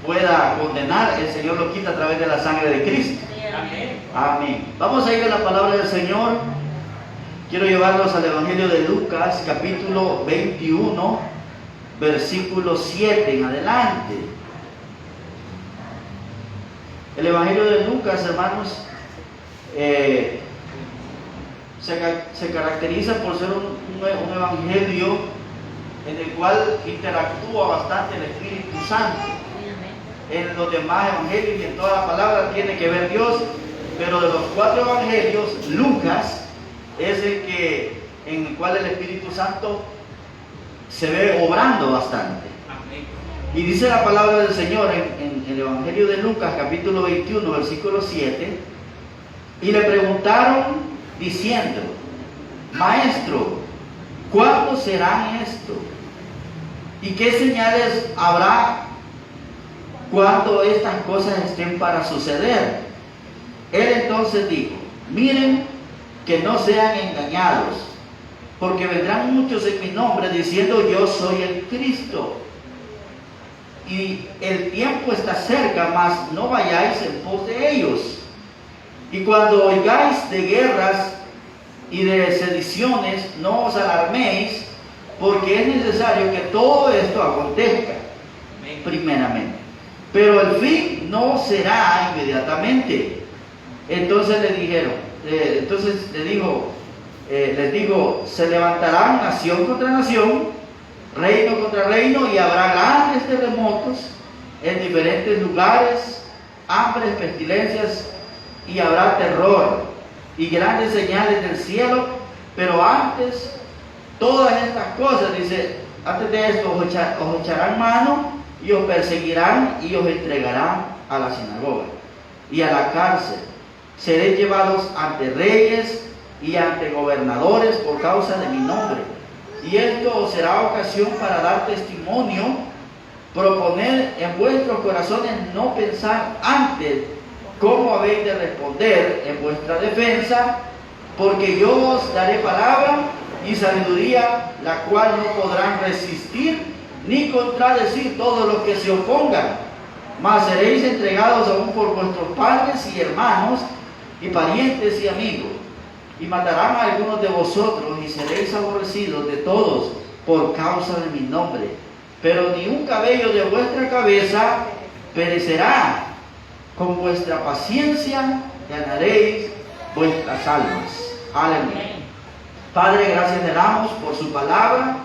pueda condenar, el Señor lo quita a través de la sangre de Cristo. Amén. Amén. Vamos a ir a la palabra del Señor. Quiero llevarlos al Evangelio de Lucas, capítulo 21, versículo 7 en adelante. El Evangelio de Lucas, hermanos, se caracteriza por ser un evangelio en el cual interactúa bastante el Espíritu Santo. En los demás evangelios y en toda la palabra tiene que ver Dios, pero de los 4 evangelios, Lucas es en el cual el Espíritu Santo se ve obrando bastante. Y dice la palabra del Señor en el Evangelio de Lucas, capítulo 21, versículo 7, y le preguntaron diciendo: Maestro, ¿cuándo será esto? ¿Y qué señales habrá cuando estas cosas estén para suceder? Él entonces dijo: miren que no sean engañados, porque vendrán muchos en mi nombre diciendo: yo soy el Cristo. Y el tiempo está cerca, mas no vayáis en pos de ellos. Y cuando oigáis de guerras y de sediciones, no os alarméis, porque es necesario que todo esto acontezca primeramente, pero el fin no será inmediatamente. Entonces les digo, se levantarán nación contra nación, reino contra reino, y habrá grandes terremotos en diferentes lugares, hambres, pestilencias, y habrá terror y grandes señales del cielo. Pero antes, todas estas cosas, dice, antes de esto os echarán mano y os perseguirán y os entregarán a la sinagoga y a la cárcel. Seréis llevados ante reyes y ante gobernadores por causa de mi nombre. Y esto os será ocasión para dar testimonio. Proponed en vuestros corazones no pensar antes cómo habéis de responder en vuestra defensa, porque yo os daré palabra y sabiduría, la cual no podrán resistir ni contradecir todos los que se opongan. Mas seréis entregados aún por vuestros padres y hermanos y parientes y amigos, y matarán a algunos de vosotros, y seréis aborrecidos de todos por causa de mi nombre. Pero ni un cabello de vuestra cabeza perecerá. Con vuestra paciencia ganaréis vuestras almas. Aleluya. Padre, gracias le damos por su palabra.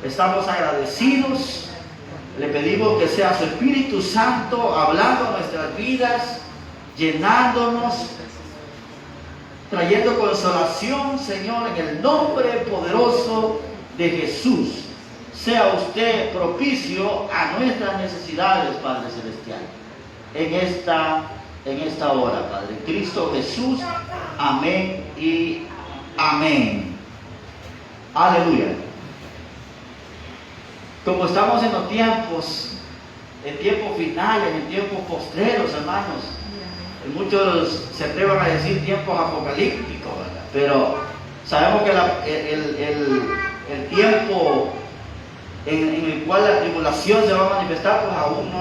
Estamos agradecidos. Le pedimos que sea su Espíritu Santo hablando a nuestras vidas, llenándonos, trayendo consolación, Señor, en el nombre poderoso de Jesús. Sea usted propicio a nuestras necesidades, Padre Celestial, en esta hora, Padre. Cristo Jesús, amén y amén. Aleluya. Como estamos en los tiempos finales, en tiempos postreros, hermanos, muchos se atrevan a decir tiempos apocalípticos, ¿verdad? Pero sabemos que el tiempo en el cual la tribulación se va a manifestar, pues aún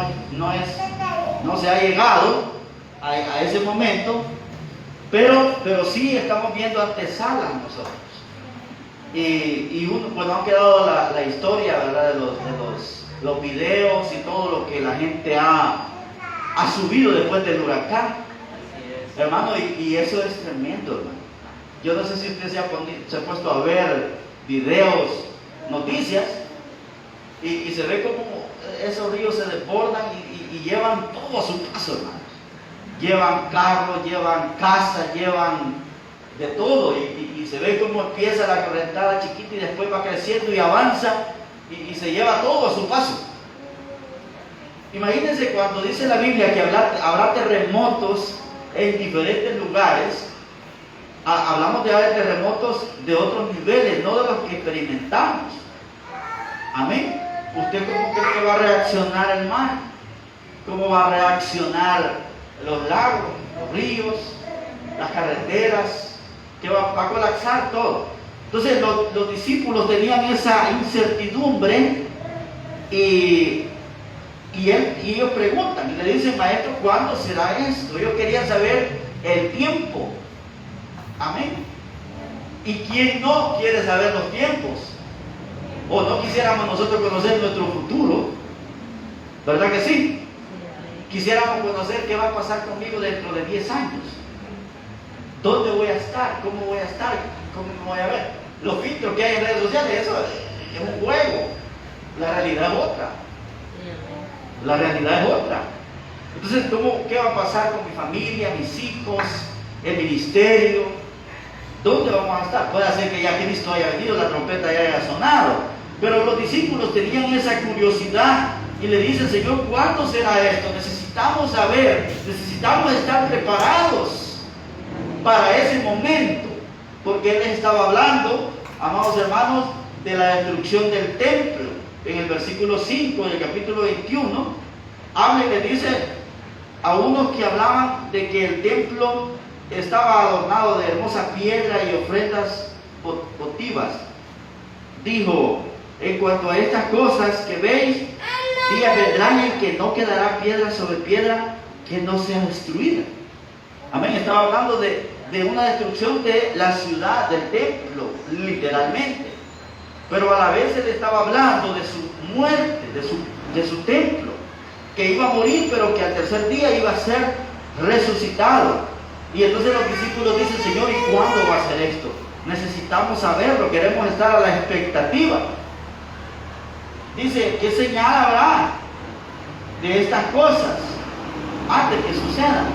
no se ha llegado a ese momento, pero sí estamos viendo antesalas nosotros. Y uno han quedado la historia, ¿verdad?, de los videos y todo lo que la gente ha subido después del huracán, hermano, y eso es tremendo, hermano. Yo no sé si usted se ha puesto a ver videos, noticias, y se ve como esos ríos se desbordan y llevan todo a su paso, hermano. Llevan carros, llevan casas, llevan de todo, y se ve como empieza la correntada chiquita y después va creciendo y avanza y se lleva todo a su paso. Imagínense cuando dice la Biblia que habrá terremotos en diferentes lugares. Hablamos de haber terremotos de otros niveles, no de los que experimentamos. Amén. ¿Usted cómo cree que va a reaccionar el mar? ¿Cómo va a reaccionar los lagos, los ríos, las carreteras? Que va a colapsar todo. Entonces los discípulos tenían esa incertidumbre y Y ellos preguntan y le dicen, maestro, ¿cuándo será esto? Ellos querían saber el tiempo. Amén. ¿Y quién no quiere saber los tiempos? O no quisiéramos nosotros conocer nuestro futuro, ¿verdad que sí? Quisiéramos conocer qué va a pasar conmigo dentro de 10 años. ¿Dónde voy a estar? ¿Cómo voy a estar? ¿Cómo me voy a ver? Los filtros que hay en redes sociales, eso es un juego. La realidad es otra. La realidad es otra. Entonces, ¿qué va a pasar con mi familia, mis hijos, el ministerio? ¿Dónde vamos a estar? Puede ser que ya Cristo haya venido, la trompeta ya haya sonado. Pero los discípulos tenían esa curiosidad y le dicen, Señor, ¿cuándo será esto? Necesitamos saber, necesitamos estar preparados para ese momento. Porque Él les estaba hablando, amados hermanos, de la destrucción del templo. En el versículo 5 del capítulo 21, habla y le dice a unos que hablaban de que el templo estaba adornado de hermosa piedra y ofrendas votivas. Dijo, en cuanto a estas cosas que veis, días vendrán en que no quedará piedra sobre piedra que no sea destruida. Amén. Estaba hablando de una destrucción de la ciudad, del templo, literalmente. Pero a la vez Él estaba hablando de su muerte, de su templo, que iba a morir, pero que al tercer día iba a ser resucitado. Y entonces los discípulos dicen, Señor, ¿y cuándo va a ser esto? Necesitamos saberlo, queremos estar a la expectativa. Dice, ¿qué señal habrá de estas cosas antes que sucedan?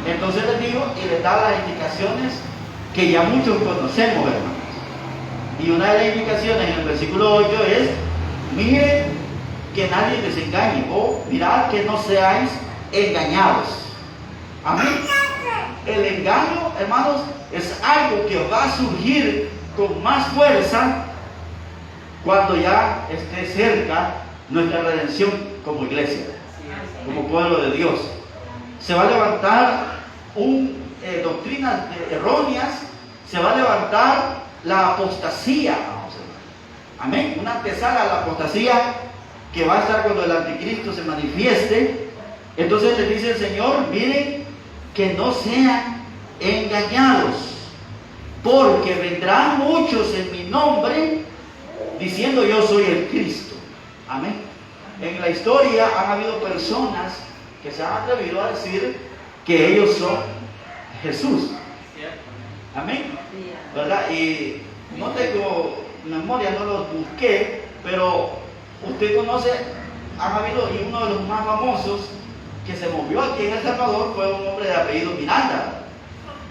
Entonces les digo y les da las indicaciones que ya muchos conocemos, hermanos. Y una de las indicaciones en el versículo 8 es, miren que nadie les engañe, o mirad que no seáis engañados. Amén. El engaño, hermanos, es algo que va a surgir con más fuerza cuando ya esté cerca nuestra redención como iglesia, como pueblo de Dios. Se va a levantar doctrinas erróneas, se va a levantar la apostasía, amén, una antesala a la apostasía que va a estar cuando el anticristo se manifieste. Entonces les dice el Señor, miren que no sean engañados, porque vendrán muchos en mi nombre diciendo yo soy el Cristo. Amén. En la historia han habido personas que se han atrevido a decir que ellos son Jesús. Amén. ¿Verdad? Y no tengo memoria, no los busqué, pero usted conoce, han habido, y uno de los más famosos que se movió aquí en El Salvador fue un hombre de apellido Miranda,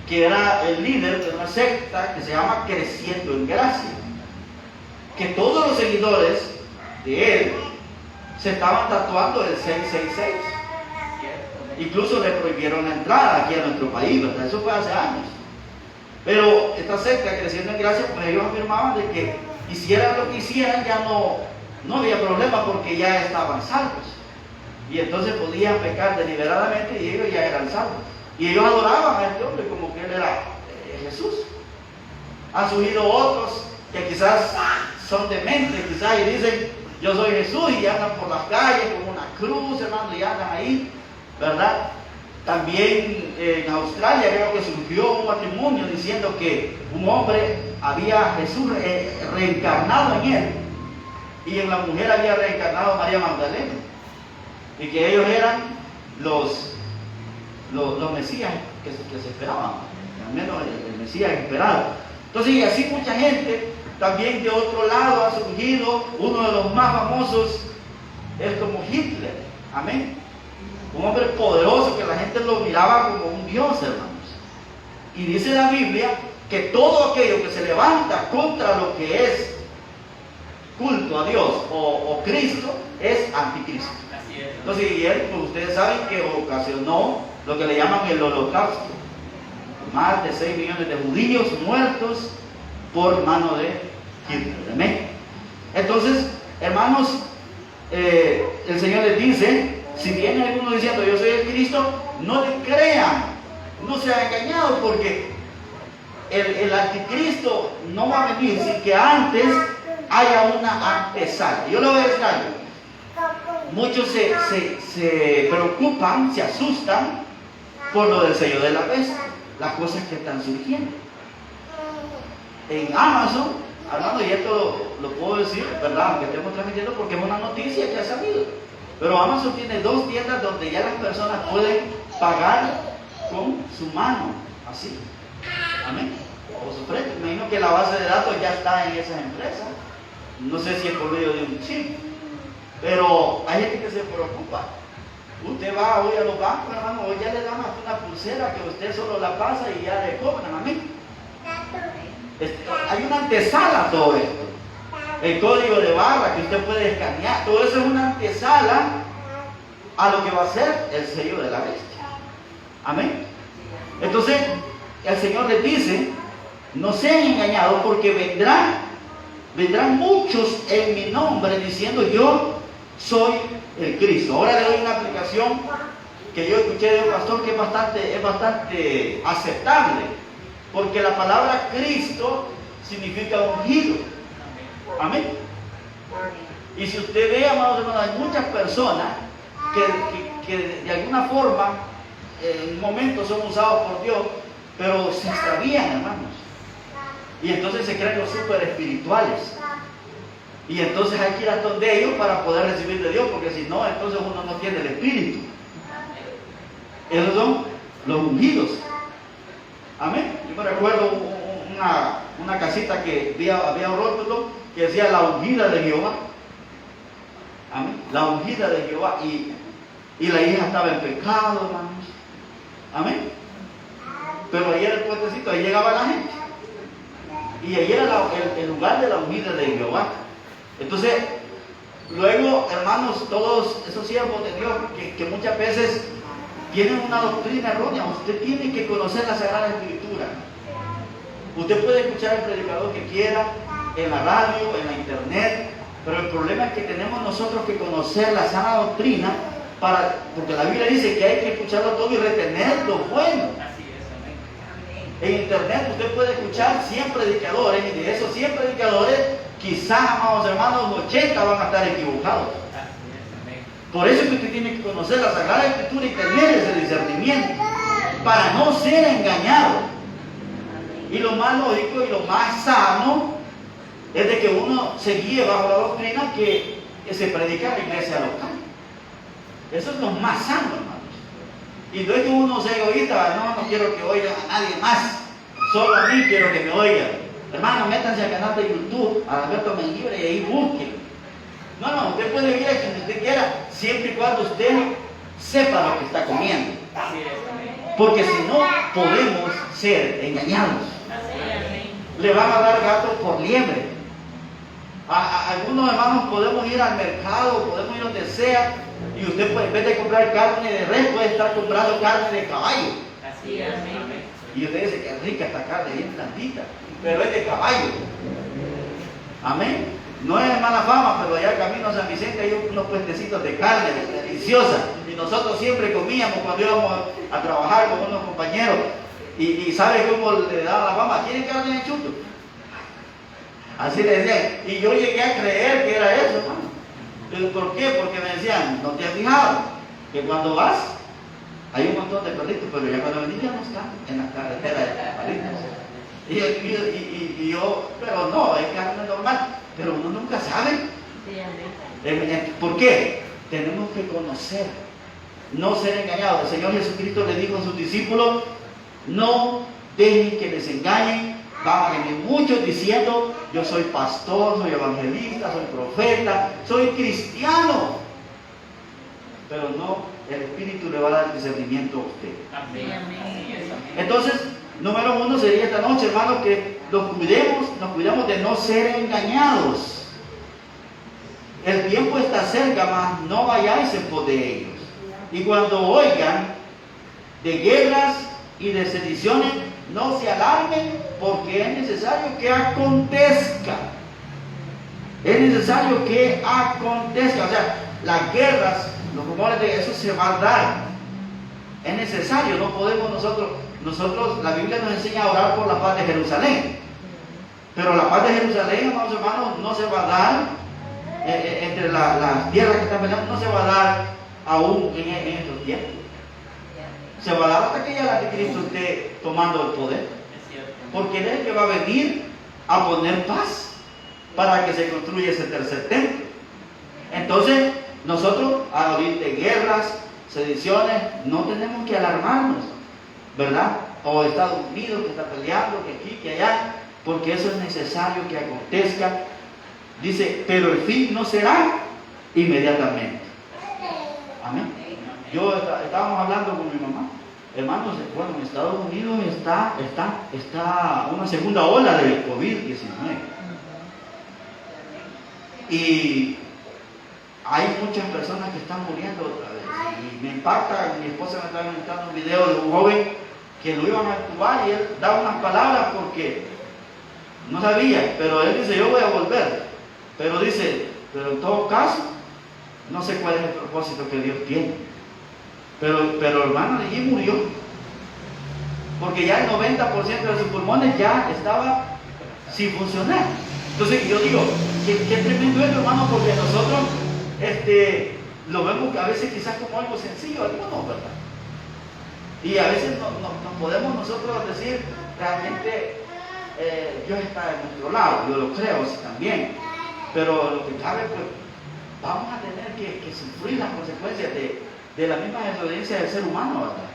que era el líder de una secta que se llama Creciendo en Gracia, que todos los seguidores de él se estaban tatuando el 666. Incluso le prohibieron la entrada aquí a nuestro país, ¿verdad? Eso fue hace años. Pero esta secta, Creciendo en Gracia, pues ellos afirmaban de que hicieran lo que hicieran, ya no había problema porque ya estaban salvos. Y entonces podían pecar deliberadamente y ellos ya eran salvos. Y ellos adoraban a este hombre como que él era Jesús. Han surgido otros que quizás son dementes, quizás, y dicen, yo soy Jesús, y andan por las calles con una cruz, hermano, y andan ahí, ¿verdad? También en Australia creo que surgió un matrimonio diciendo que un hombre había Jesús reencarnado en él, y en la mujer había reencarnado María Magdalena, y que ellos eran los Mesías que se esperaban, al menos el Mesías esperado. Entonces, y así mucha gente. También de otro lado ha surgido uno de los más famosos, es como Hitler, amén. Un hombre poderoso que la gente lo miraba como un dios, hermanos. Y dice la Biblia que todo aquello que se levanta contra lo que es culto a Dios o Cristo es anticristo. Entonces, y él, pues ustedes saben que ocasionó lo que le llaman el holocausto. Más de 6 millones de judíos muertos por mano de Hitler. Amén. Entonces, hermanos, el Señor les dice, si viene alguno diciendo yo soy el Cristo, no le crean, no sean engañados, porque el anticristo no va a venir sin que antes haya una antesala. Yo le voy a decir algo. muchos se preocupan, se asustan por lo del sello de la bestia, las cosas que están surgiendo. En Amazon, hablando, y esto lo puedo decir, ¿verdad? Aunque estemos transmitiendo porque es una noticia que ha salido. Pero Amazon tiene 2 tiendas donde ya las personas pueden pagar con su mano, así. Amén. O su frente. Me imagino que la base de datos ya está en esas empresas. No sé si es por medio de un chip. Pero hay gente que se preocupa. Usted va hoy a los bancos, hermano, hoy ya le dan una pulsera que usted solo la pasa y ya le cobran. Amén. Hay una antesala a todo esto. El código de barra que usted puede escanear, todo eso es una antesala a lo que va a ser el sello de la bestia. Amén. Entonces, el Señor les dice, no sean engañados porque vendrán muchos en mi nombre diciendo yo soy el Cristo. Ahora le doy una aplicación que yo escuché de un pastor que es bastante aceptable, porque la palabra Cristo significa ungido. Amén. Y si usted ve, amados hermanos, hay muchas personas que de alguna forma en momentos son usados por Dios, pero se extravían, hermanos. Y entonces se creen los super espirituales. Y entonces hay que ir hasta donde ellos para poder recibir de Dios, porque si no, entonces uno no tiene el espíritu. Esos son los ungidos. Amén. Yo me recuerdo una casita que había un rótulo que decía la ungida de Jehová. Amén. La ungida de Jehová. Y la hija estaba en pecado, hermanos. Amén. Pero ahí era el puentecito, ahí llegaba la gente. Y ahí era el lugar de la ungida de Jehová. Entonces, luego, hermanos, todos esos siervos de Dios que muchas veces tienen una doctrina errónea. Usted tiene que conocer la Sagrada Escritura. Usted puede escuchar el predicador que quiera, en la radio, en la internet, pero el problema es que tenemos nosotros que conocer la sana doctrina, porque la Biblia dice que hay que escucharlo todo y retener lo bueno. En internet usted puede escuchar 100 predicadores, y de esos 100 predicadores, quizás, amados hermanos, 80 van a estar equivocados. Por eso es que usted tiene que conocer la Sagrada Escritura y tener ese discernimiento, para no ser engañado. Y lo más lógico y lo más sano es de que uno se guíe bajo la doctrina que se predica en la iglesia local. Eso es lo más sano, hermanos. Y no es que uno sea egoísta, no quiero que oigan a nadie más, solo a mí quiero que me oigan. Hermano, métanse al canal de YouTube, a Alberto Menguibre, y ahí busquen. No, usted puede ir a quien usted quiera, siempre y cuando usted sepa lo que está comiendo. Porque si no, podemos ser engañados. Le van a dar gato por liebre. Algunos hermanos podemos ir al mercado, podemos ir donde sea, y usted puede, en vez de comprar carne de res, puede estar comprando carne de caballo. Y usted dice que rica esta carne, bien blandita, pero es de caballo. Amén. No es mala fama, pero allá camino a San Vicente hay unos puestecitos de carne deliciosa. Y nosotros siempre comíamos cuando íbamos a trabajar con unos compañeros. Y ¿sabe cómo le daba la fama? ¿Quieren carne de chuto? Así le decían. Y yo llegué a creer que era eso, hermano. ¿Por qué? Porque me decían, ¿no te has fijado? Que cuando vas, hay un montón de perritos, pero ya cuando venís ya no están en las carreteras de perritos. Y yo, pero no, es carne normal. Pero uno nunca sabe. ¿Por qué? Tenemos que conocer, no ser engañados. El Señor Jesucristo le dijo a sus discípulos, no dejen que les engañen. Van a venir muchos diciendo, yo soy pastor, soy evangelista, soy profeta, soy cristiano. Pero no, el Espíritu le va a dar discernimiento a usted. Entonces, número 1 sería esta noche, hermanos, que nos cuidemos de no ser engañados. El tiempo está cerca, mas no vayáis en pos de ellos. Y cuando oigan de guerras y de sediciones, no se alarmen, porque es necesario que acontezca. Es necesario que acontezca. O sea, las guerras, los rumores de eso se van a dar. Es necesario, no podemos nosotros, la Biblia nos enseña a orar por la paz de Jerusalén. Pero la paz de Jerusalén, amados hermanos, no se va a dar entre las tierras que están peleando, no se va a dar aún en estos tiempos. Se va a dar hasta que ya el anticristo esté tomando el poder. Porque él es el que va a venir a poner paz para que se construya ese tercer templo. Entonces, nosotros, al oír de guerras, sediciones, no tenemos que alarmarnos, ¿verdad? O Estados Unidos que está peleando, que aquí, que allá, porque eso es necesario que acontezca. Dice, pero el fin no será inmediatamente. Amén. Estábamos hablando con mi mamá. Hermanos, bueno, en Estados Unidos está una segunda ola del COVID-19. Y hay muchas personas que están muriendo otra vez. Y me impacta, mi esposa me estaba mostrando un video de un joven que lo iban a actuar y él daba unas palabras porque no sabía, pero él dice, yo voy a volver. Pero dice, pero en todo caso, no sé cuál es el propósito que Dios tiene. Pero hermano, allí murió. Porque ya el 90% de sus pulmones ya estaba sin funcionar. Entonces yo digo, qué tremendo es, hermano, porque nosotros lo vemos a veces quizás como algo sencillo, algunos, ¿verdad? Y a veces nos podemos nosotros decir, realmente Dios está de nuestro lado, yo lo creo, sí, también. Pero lo que cabe, pues, vamos a tener que sufrir las consecuencias de la misma desobediencia del ser humano, ¿verdad?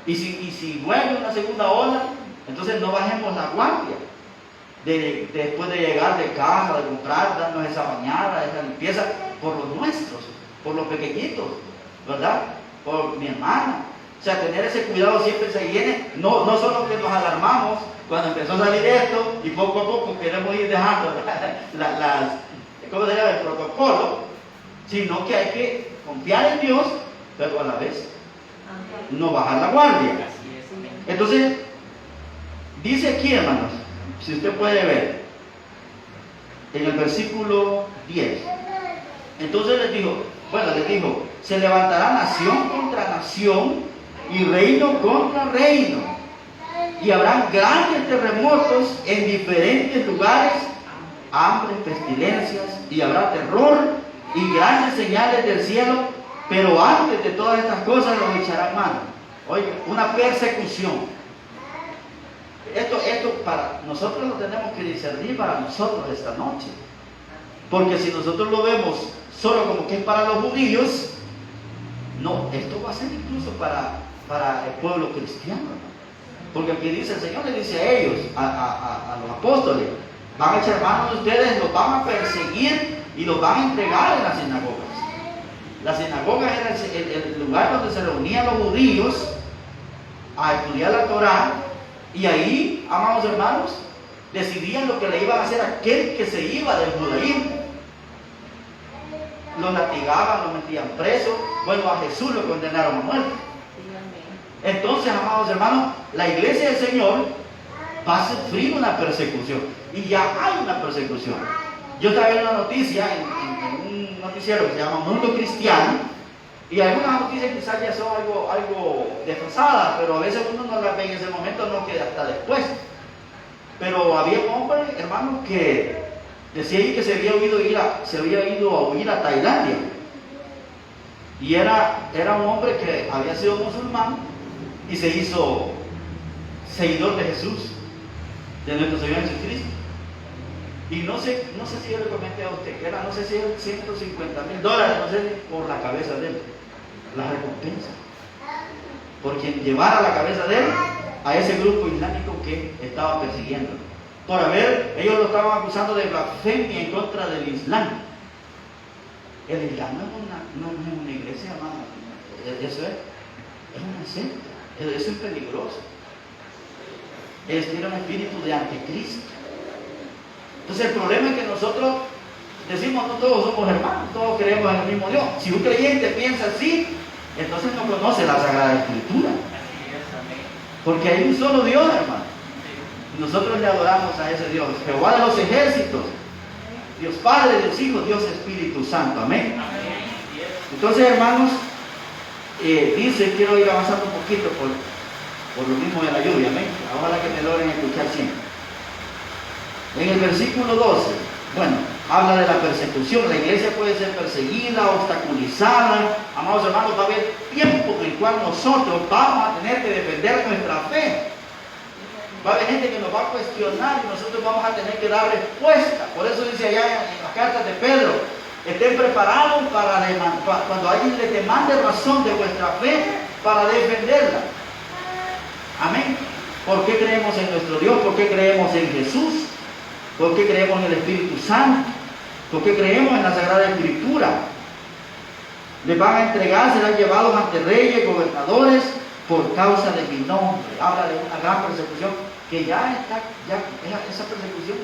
Y si vuelve una segunda ola, entonces no bajemos la guardia. Después de llegar de casa, de comprar, darnos esa bañada, esa limpieza, por los nuestros, por los pequeñitos, ¿verdad? Por mi hermana. O sea, tener ese cuidado siempre se viene, no solo que nos alarmamos cuando empezó a salir esto y poco a poco queremos ir dejando ¿cómo se llama? El protocolo, sino que hay que confiar en Dios, pero a la vez no bajar la guardia. Entonces, dice aquí, hermanos, si usted puede ver, en el versículo 10, entonces les dijo, se levantará nación contra nación y reino contra reino, y habrán grandes terremotos en diferentes lugares, hambre, pestilencias, y habrá terror y grandes señales del cielo, pero antes de todas estas cosas los echarán mano. Oye, una persecución. Esto para nosotros lo tenemos que discernir para nosotros esta noche. Porque si nosotros lo vemos solo como que es para los judíos, no, esto va a ser incluso para el pueblo cristiano. Porque aquí dice el Señor, le dice a ellos, a los apóstoles, van a echar mano de ustedes, los van a perseguir y los van a entregar en las sinagogas. La sinagoga era el lugar donde se reunían los judíos a estudiar la Torá, y ahí, amados hermanos, decidían lo que le iban a hacer a aquel que se iba del judaísmo. Lo latigaban, lo metían preso. Bueno, a Jesús lo condenaron a muerte. Entonces, amados hermanos, la iglesia del Señor va a sufrir una persecución, y ya hay una persecución. Yo estaba viendo una noticia en un noticiero que se llama Mundo Cristiano, y algunas noticias quizás ya son algo desfasadas, pero a veces uno no las ve en ese momento, no queda hasta después. Pero había un hombre, hermano, que decía ahí que se había ido a huir a Tailandia, y era un hombre que había sido musulmán y se hizo seguidor de Jesús, de nuestro Señor Jesucristo. Y no sé si yo le comenté a usted que era, no sé si era $150,000, no sé, por la cabeza de él, la recompensa, por quien llevara la cabeza de él a ese grupo islámico que estaba persiguiendo. Ellos lo estaban acusando de blasfemia en contra del Islam. El Islam no es una iglesia, hermano. Eso es una secta. Eso es peligroso. Tiene un espíritu de anticristo. Entonces el problema es que nosotros decimos, no todos somos hermanos, todos creemos en el mismo Dios. Si un creyente piensa así, entonces no conoce la Sagrada Escritura. Porque hay un solo Dios, hermano. Y nosotros le adoramos a ese Dios, Jehová de los ejércitos, Dios Padre, Dios Hijo, Dios Espíritu Santo. Amén. Entonces, hermanos, dice, quiero ir avanzando un poquito por lo mismo de la lluvia. Amén. Ojalá que me logren escuchar siempre. En el versículo 12, bueno, habla de la persecución. La iglesia puede ser perseguida, obstaculizada. Amados hermanos, va a haber tiempo en el cual nosotros vamos a tener que defender nuestra fe. Va a haber gente que nos va a cuestionar y nosotros vamos a tener que dar respuesta. Por eso dice allá en las cartas de Pedro, estén preparados para cuando alguien les demande razón de vuestra fe, para defenderla. Amén. ¿Por qué creemos en nuestro Dios? ¿Por qué creemos en Jesús? ¿Por qué creemos en el Espíritu Santo? ¿Por qué creemos en la Sagrada Escritura? Les van a entregar, serán llevados ante reyes, gobernadores, por causa de mi nombre. Habla de una gran persecución que ya está, esa persecución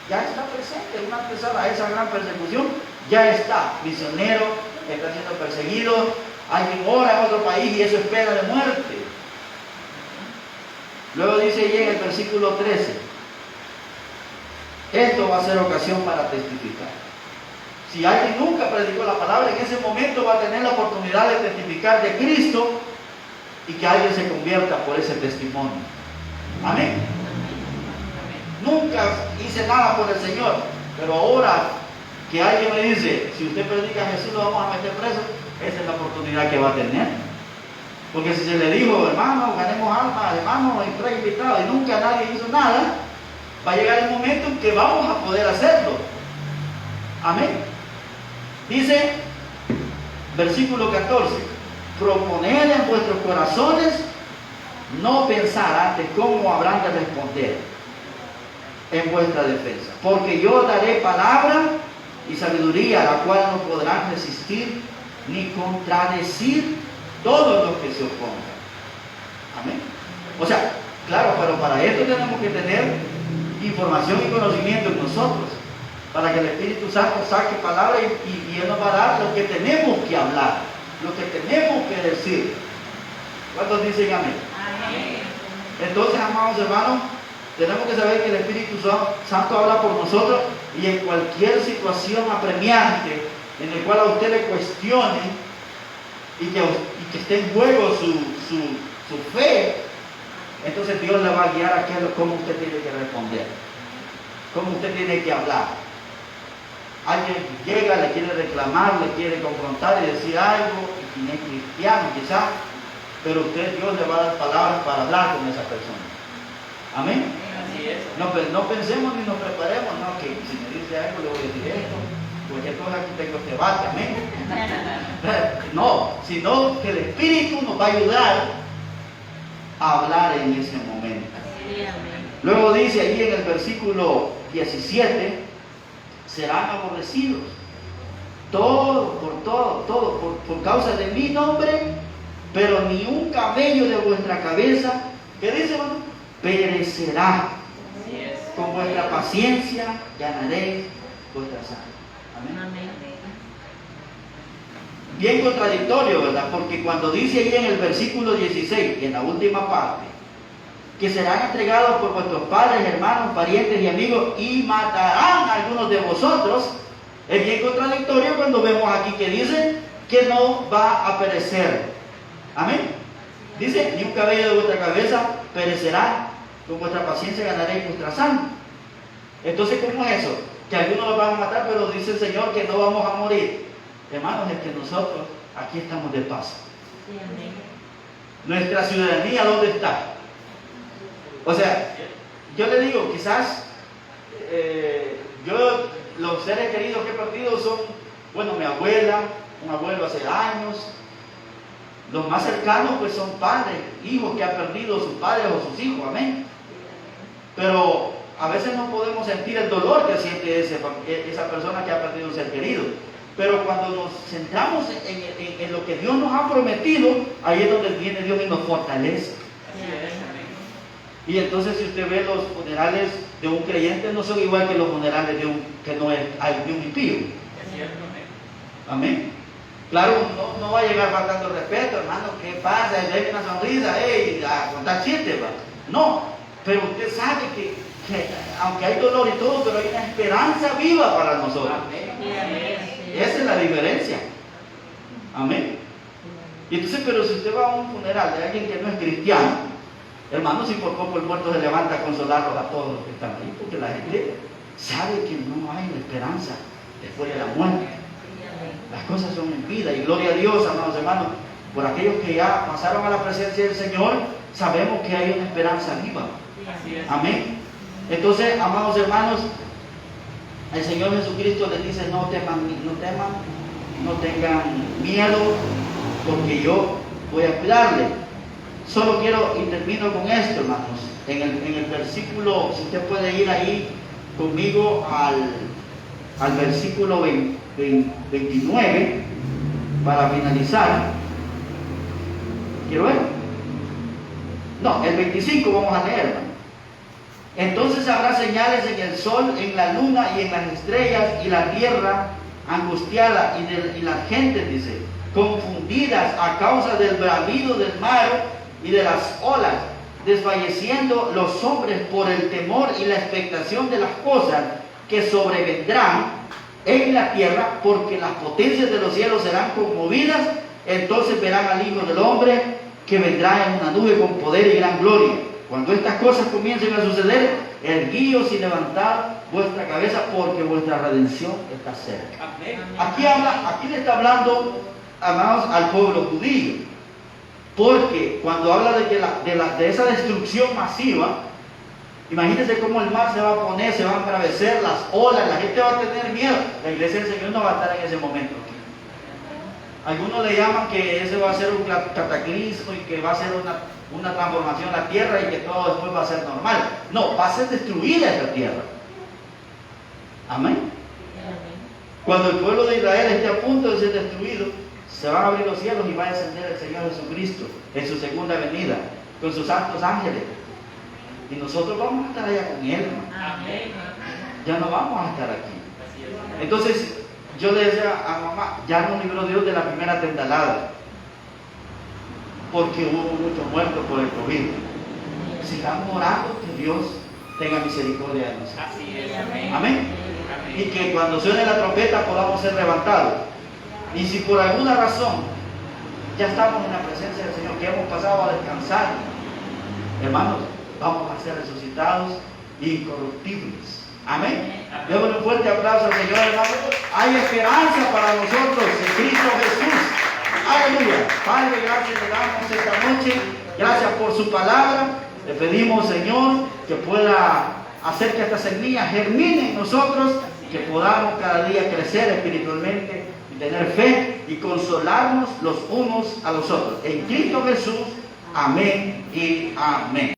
ya está presente. Una antesala a esa gran persecución ya está. Misioneros están siendo perseguidos, alguien ora en otro país y eso es pena de muerte. Luego dice ahí en el versículo 13, esto va a ser ocasión para testificar. Si alguien nunca predicó la palabra, en ese momento va a tener la oportunidad de testificar de Cristo y que alguien se convierta por ese testimonio. Amén. Nunca hice nada por el Señor, pero ahora que alguien me dice, si usted predica a Jesús lo vamos a meter preso, esa es la oportunidad que va a tener. Porque si se le dijo, hermano, ganemos almas, hermano, y trae invitados, y nunca nadie hizo nada, va a llegar el momento en que vamos a poder hacerlo. Amén. Dice, versículo 14, proponed en vuestros corazones no pensar antes cómo habrán de responder en vuestra defensa, porque yo daré palabra y sabiduría, la cual no podrán resistir ni contradecir todos los que se opongan. Amén. O sea, claro, pero para esto tenemos que tener información y conocimiento en nosotros, para que el Espíritu Santo saque palabra y Él nos va a dar lo que tenemos que hablar, lo que tenemos que decir. ¿Cuántos dicen amén? Amén. Entonces, amados hermanos, tenemos que saber que el Espíritu Santo habla por nosotros, y en cualquier situación apremiante en la cual a usted le cuestione y que esté en juego su fe, entonces Dios le va a guiar a cómo usted tiene que responder, cómo usted tiene que hablar. Alguien llega, le quiere reclamar, le quiere confrontar y decir algo, y no es cristiano quizás, pero Dios le va a dar palabras para hablar con esa persona. Amén. Así es. No pensemos ni nos preparemos, no, que si me dice algo le voy a decir esto, porque entonces aquí tengo este debate, amén. No, sino que el Espíritu nos va a ayudar a hablar en ese momento. Luego dice ahí en el versículo 17, serán aborrecidos por causa de mi nombre, pero ni un cabello de vuestra cabeza, ¿qué dice, hermano? Perecerá. Con vuestra paciencia ganaréis vuestra sangre. Amén. Bien contradictorio, ¿verdad? Porque cuando dice ahí en el versículo 16, en la última parte, que serán entregados por vuestros padres, hermanos, parientes y amigos, y matarán a algunos de vosotros, es bien contradictorio cuando vemos aquí que dice que no va a perecer. Amén. Dice, ni un cabello de vuestra cabeza perecerá, con vuestra paciencia ganaréis vuestra sangre. Entonces, ¿cómo es eso? Que algunos los van a matar, pero dice el Señor que no vamos a morir. Hermanos, es que nosotros aquí estamos de paso. Sí, amén. Nuestra ciudadanía, ¿dónde está? O sea, yo le digo, quizás los seres queridos que he perdido son, bueno, mi abuela, un abuelo hace años. Los más cercanos pues son padres, hijos que han perdido sus padres o sus hijos, amén. Pero a veces no podemos sentir el dolor que siente esa persona que ha perdido un ser querido. Pero cuando nos centramos en lo que Dios nos ha prometido, ahí es donde viene Dios y nos fortalece. Y entonces, si usted ve los funerales de un creyente, no son igual que los funerales de un impío. Amén. Claro, no va a llegar faltando respeto, hermano, ¿qué pasa? Dale una sonrisa, a contar chistes, ¿va? No, pero usted sabe que aunque hay dolor y todo, pero hay una esperanza viva para nosotros. Amén. Esa es la diferencia. Amén. Y entonces, pero si usted va a un funeral de alguien que no es cristiano, hermano, si por poco el muerto se levanta a consolarlos a todos los que están ahí, porque la gente sabe que no hay esperanza después de la muerte. Las cosas son en vida, y gloria a Dios, amados hermanos, por aquellos que ya pasaron a la presencia del Señor, sabemos que hay una esperanza viva. Amén. Entonces, amados hermanos, el Señor Jesucristo les dice: no teman, no tengan miedo, porque yo voy a cuidarles. Solo quiero, y termino con esto, hermanos, en el versículo, si usted puede ir ahí conmigo al versículo 29, para finalizar. Quiero ver. No, el 25 vamos a leer, hermano. Entonces habrá señales en el sol, en la luna y en las estrellas, y la tierra angustiada, y las gentes, dice, confundidas a causa del bramido del mar y de las olas, desfalleciendo los hombres por el temor y la expectación de las cosas que sobrevendrán en la tierra, porque las potencias de los cielos serán conmovidas. Entonces verán al Hijo del Hombre, que vendrá en una nube con poder y gran gloria. Cuando estas cosas comiencen a suceder, erguíos y levantad vuestra cabeza, porque vuestra redención está cerca. Aquí le está hablando, amados, al pueblo judío, porque cuando habla de esa destrucción masiva, imagínense cómo el mar se va a poner, se va a embravecer, las olas, la gente va a tener miedo. La iglesia del Señor no va a estar en ese momento. Algunos le llaman que ese va a ser un cataclismo y que va a ser una transformación en la tierra y que todo después va a ser normal. No, va a ser destruida esta tierra. Amén. Cuando el pueblo de Israel esté a punto de ser destruido, se van a abrir los cielos y va a descender el Señor Jesucristo en su segunda venida con sus santos ángeles. Y nosotros vamos a estar allá con Él. Amén. Ya no vamos a estar aquí. Entonces, yo le decía a mamá: ya nos libró Dios de la primera tendalada, porque hubo muchos muertos por el COVID. Sigamos orando que Dios tenga misericordia de nosotros. Amén. Amén. Y que cuando suene la trompeta podamos ser levantados. Y si por alguna razón ya estamos en la presencia del Señor, que hemos pasado a descansar, hermanos, vamos a ser resucitados incorruptibles. Amén. Démosle un fuerte aplauso al Señor, hermano. Hay esperanza para nosotros en Cristo Jesús. Aleluya. Padre, gracias le damos esta noche. Gracias por su palabra. Le pedimos, Señor, que pueda hacer que esta semilla germine en nosotros, que podamos cada día crecer espiritualmente y tener fe y consolarnos los unos a los otros. En Cristo Jesús. Amén y amén.